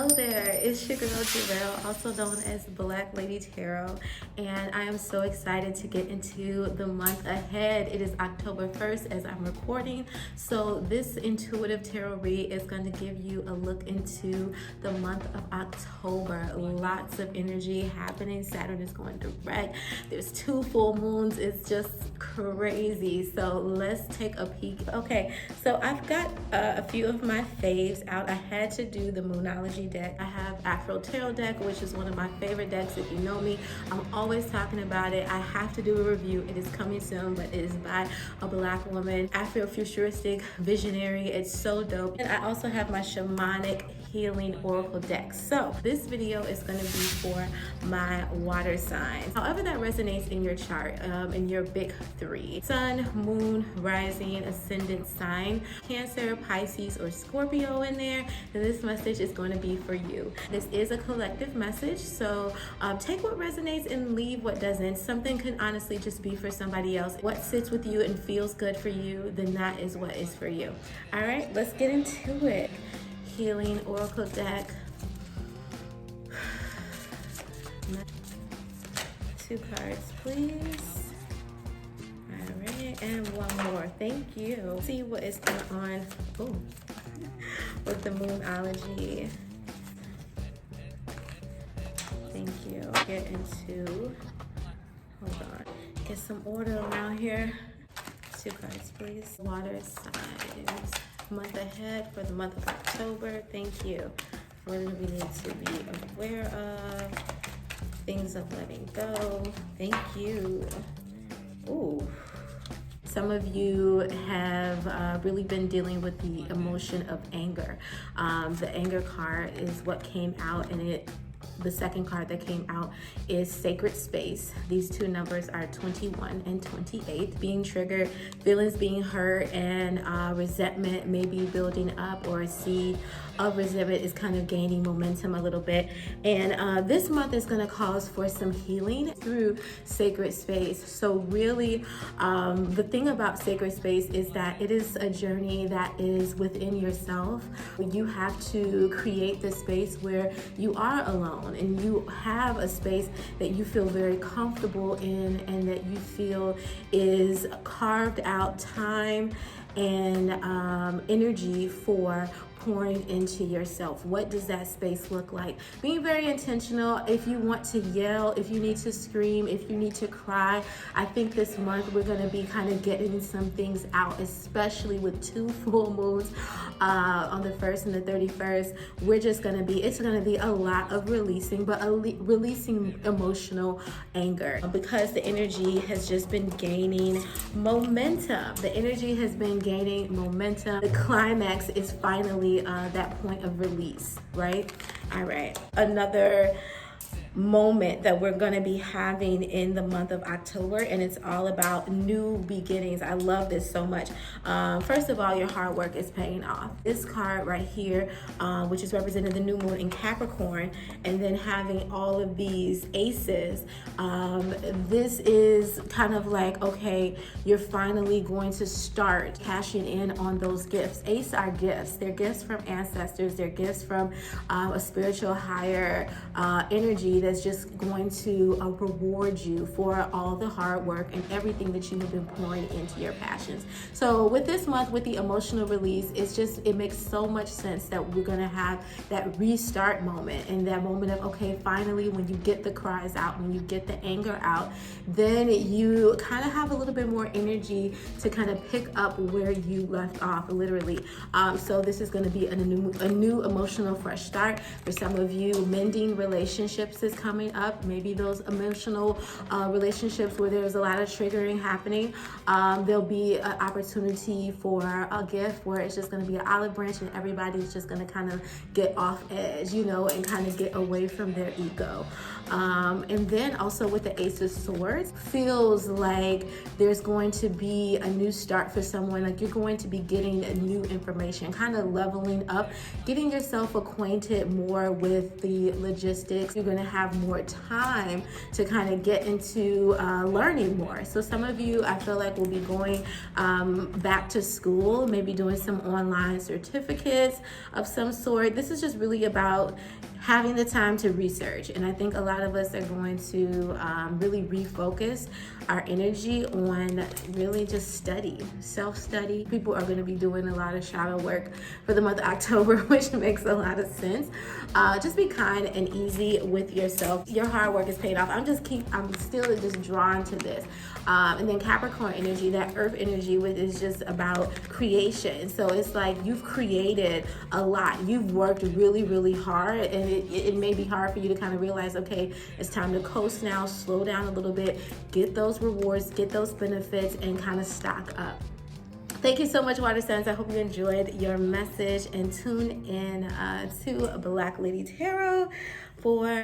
Hello there, it's your girl Jarrell, also known as Black Lady Tarot, and I am so excited to get into the month ahead. It is October 1st as I'm recording, so this intuitive tarot read is going to give you a look into the month of October. Lots of energy happening. Saturn is going direct. There's 2 full moons. It's just crazy. So let's take a peek. Okay, so I've got a few of my faves out. I had to do the Moonology deck. I have Afro Tarot deck, which is one of my favorite decks. If you know me, I'm always talking about it. I have to do a review. It is coming soon, but it is by a Black woman, Afrofuturistic visionary. It's so dope. And I also have my Shamanic Healing Oracle deck. So this video is going to be for my water signs. However that resonates in your chart, in your big 3. Sun, moon, rising, ascendant sign, Cancer, Pisces, or Scorpio in there, then this message is going to be for you. This is a collective message, so take what resonates and leave what doesn't. Something can honestly just be for somebody else. What sits with you and feels good for you, then that is what is for you. All right, let's get into it. Healing Oracle deck. 2 cards, please. All right, and 1 more. Thank you. See what is going on with the Moonology. Thank you. Get into, hold on, get some order around here. 2 cards, please. Water signs. Month ahead for the month of October. Thank you. What do we need to be aware of? Things of letting go. Thank you. Ooh. Some of you have really been dealing with the emotion of anger. The anger card is what came out, and the second card that came out is Sacred Space. These 2 numbers are 21 and 28. Being triggered, feelings being hurt, and resentment may be building up, or a seed of resentment is kind of gaining momentum a little bit. And this month is going to cause for some healing through Sacred Space. So really, the thing about Sacred Space is that it is a journey that is within yourself. You have to create the space where you are alone, and you have a space that you feel very comfortable in, and that you feel is carved out time and energy for pouring into yourself. What does that space look like? Being very intentional. If you want to yell, if you need to scream, if you need to cry, I think this month we're going to be kind of getting some things out, especially with 2 full moons on the 1st and the 31st. It's going to be a lot of releasing, but releasing emotional anger, because the energy has just been gaining momentum. The energy has been gaining momentum. The climax is finally that point of release, right? All right. Another moment that we're going to be having in the month of October, and it's all about new beginnings. I love this so much. First of all, your hard work is paying off. This card right here, which is representing the new moon in Capricorn, and then having all of these aces, this is kind of like, okay, you're finally going to start cashing in on those gifts. Ace are gifts. They're gifts from ancestors. They're gifts from a spiritual higher energy that's just going to reward you for all the hard work and everything that you have been pouring into your passions. So with this month, with the emotional release, it makes so much sense that we're going to have that restart moment, and that moment of, okay, finally, when you get the cries out, when you get the anger out, then you kind of have a little bit more energy to kind of pick up where you left off, literally. So this is going to be a new emotional fresh start. For some of you, mending relationships is coming up. Maybe those emotional relationships where there's a lot of triggering happening. There'll be an opportunity for a gift where it's just going to be an olive branch, and everybody's just going to kind of get off edge, and kind of get away from their ego. And then also with the Ace of Swords, feels like there's going to be a new start for someone. Like you're going to be getting new information, kind of leveling up, getting yourself acquainted more with the logistics. You're going to have have more time to kind of get into learning more. So some of you, I feel like, will be going back to school, maybe doing some online certificates of some sort. This is just really about having the time to research. And I think a lot of us are going to really refocus our energy on really just study, self-study. People are going to be doing a lot of shadow work for the month of October, which makes a lot of sense. Just be kind and easy with yourself. Your hard work is paid off. I'm still just drawn to this. And then Capricorn energy, that earth energy, which is just about creation. So it's like you've created a lot. You've worked really, really hard, and it may be hard for you to kind of realize, okay, it's time to coast now, slow down a little bit, get those rewards, get those benefits, and kind of stock up. Thank you so much, water signs. I hope you enjoyed your message, and tune in to Black Lady Tarot for